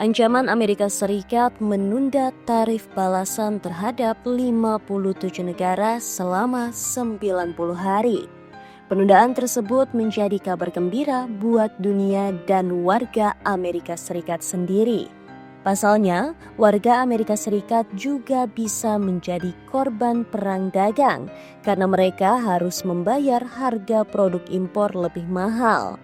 Ancaman Amerika Serikat menunda tarif balasan terhadap 57 negara selama 90 hari. Penundaan tersebut menjadi kabar gembira buat dunia dan warga Amerika Serikat sendiri. Pasalnya, warga Amerika Serikat juga bisa menjadi korban perang dagang karena mereka harus membayar harga produk impor lebih mahal.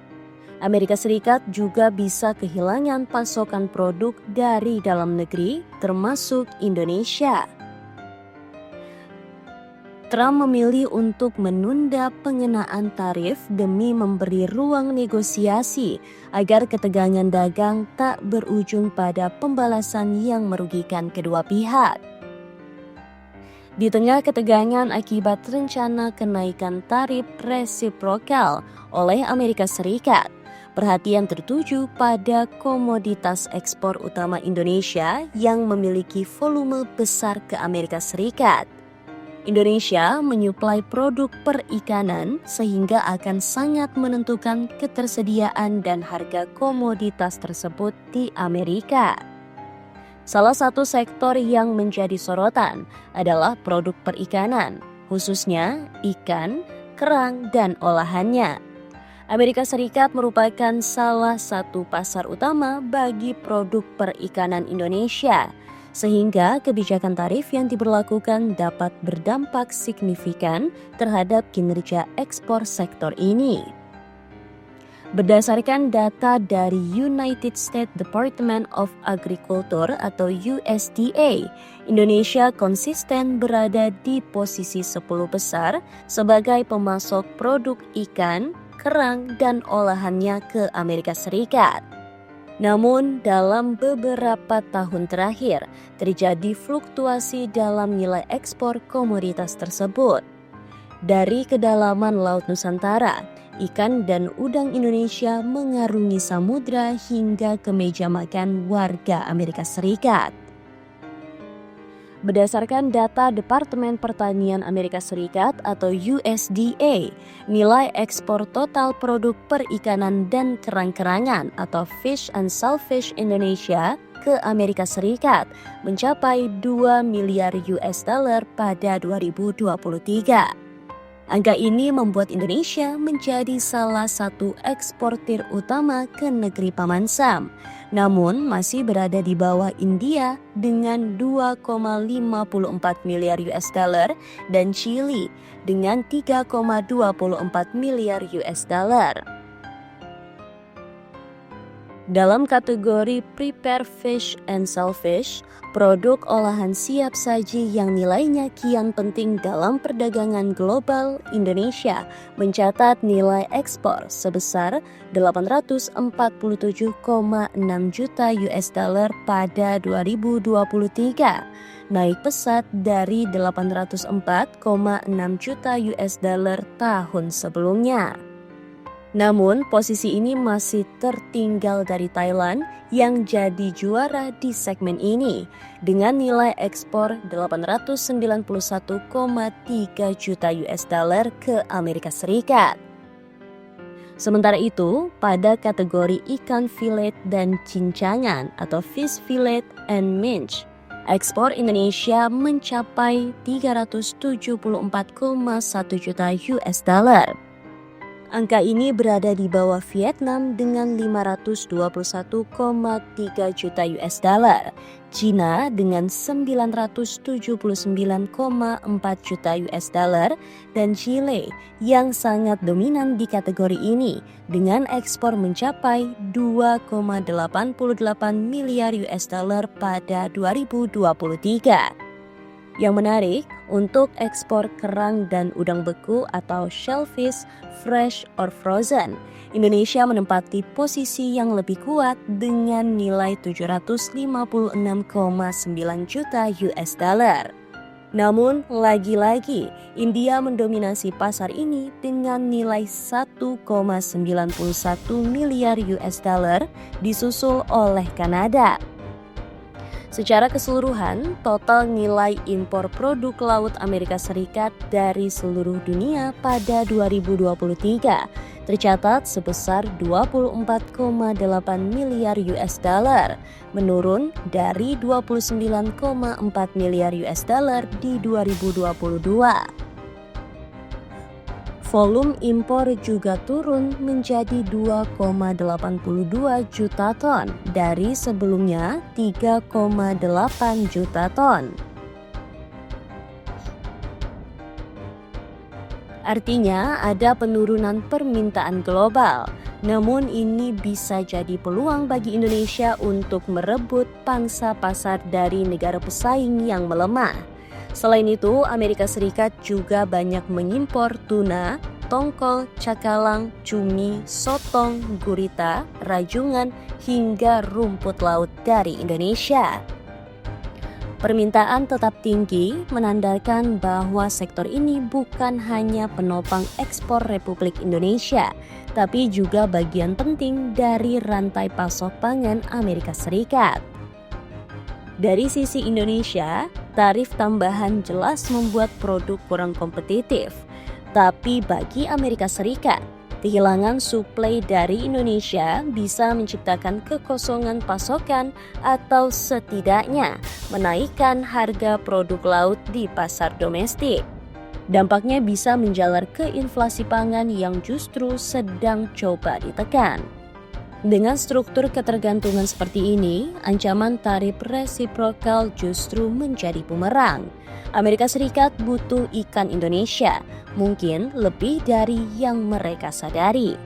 Amerika Serikat juga bisa kehilangan pasokan produk dari dalam negeri, termasuk Indonesia. Trump memilih untuk menunda pengenaan tarif demi memberi ruang negosiasi agar ketegangan dagang tak berujung pada pembalasan yang merugikan kedua pihak. Di tengah ketegangan akibat rencana kenaikan tarif resiprokal oleh Amerika Serikat, perhatian tertuju pada komoditas ekspor utama Indonesia yang memiliki volume besar ke Amerika Serikat. Indonesia menyuplai produk perikanan sehingga akan sangat menentukan ketersediaan dan harga komoditas tersebut di Amerika. Salah satu sektor yang menjadi sorotan adalah produk perikanan, khususnya ikan, kerang, dan olahannya. Amerika Serikat merupakan salah satu pasar utama bagi produk perikanan Indonesia, sehingga kebijakan tarif yang diberlakukan dapat berdampak signifikan terhadap kinerja ekspor sektor ini. Berdasarkan data dari United States Department of Agriculture atau USDA, Indonesia konsisten berada di posisi 10 besar sebagai pemasok produk ikan, kerang, dan olahannya ke Amerika Serikat. Namun, dalam beberapa tahun terakhir, terjadi fluktuasi dalam nilai ekspor komoditas tersebut. Dari kedalaman Laut Nusantara, ikan dan udang Indonesia mengarungi samudra hingga ke meja makan warga Amerika Serikat. Berdasarkan data Departemen Pertanian Amerika Serikat atau USDA, nilai ekspor total produk perikanan dan kerang-kerangan atau Fish and Shellfish Indonesia ke Amerika Serikat mencapai 2 miliar US dollar pada 2023. Angka ini membuat Indonesia menjadi salah satu eksportir utama ke negeri Paman Sam, namun masih berada di bawah India dengan 2,54 miliar US dollar dan Chili dengan 3,24 miliar US dollar. Dalam kategori Prepare Fish and Shellfish, produk olahan siap saji yang nilainya kian penting dalam perdagangan global, Indonesia mencatat nilai ekspor sebesar 847,6 juta US dollar pada 2023, naik pesat dari 804,6 juta US dollar tahun sebelumnya. Namun, posisi ini masih tertinggal dari Thailand yang jadi juara di segmen ini dengan nilai ekspor 891,3 juta US dollar ke Amerika Serikat. Sementara itu, pada kategori ikan filet dan cincangan atau fish fillet and mince, ekspor Indonesia mencapai 374,1 juta US dollar. Angka ini berada di bawah Vietnam dengan 521,3 juta US dollar, Cina dengan 979,4 juta US dollar, dan Chile yang sangat dominan di kategori ini dengan ekspor mencapai 2,88 miliar US dollar pada 2023. Yang menarik, untuk ekspor kerang dan udang beku atau shellfish, fresh or frozen, Indonesia menempati posisi yang lebih kuat dengan nilai 756,9 juta US dollar. Namun, lagi-lagi, India mendominasi pasar ini dengan nilai 1,91 miliar US dollar disusul oleh Kanada. Secara keseluruhan, total nilai impor produk laut Amerika Serikat dari seluruh dunia pada 2023 tercatat sebesar 24,8 miliar US dollar, menurun dari 29,4 miliar US dollar di 2022. Volume impor juga turun menjadi 2,82 juta ton dari sebelumnya 3,8 juta ton. Artinya ada penurunan permintaan global. Namun ini bisa jadi peluang bagi Indonesia untuk merebut pangsa pasar dari negara pesaing yang melemah. Selain itu, Amerika Serikat juga banyak mengimpor tuna, tongkol, cakalang, cumi, sotong, gurita, rajungan, hingga rumput laut dari Indonesia. Permintaan tetap tinggi menandakan bahwa sektor ini bukan hanya penopang ekspor Republik Indonesia, tapi juga bagian penting dari rantai pasok pangan Amerika Serikat. Dari sisi Indonesia, tarif tambahan jelas membuat produk kurang kompetitif. Tapi bagi Amerika Serikat, kehilangan suplai dari Indonesia bisa menciptakan kekosongan pasokan atau setidaknya menaikkan harga produk laut di pasar domestik. Dampaknya bisa menjalar ke inflasi pangan yang justru sedang coba ditekan. Dengan struktur ketergantungan seperti ini, ancaman tarif resiprokal justru menjadi bumerang. Amerika Serikat butuh ikan Indonesia, mungkin lebih dari yang mereka sadari.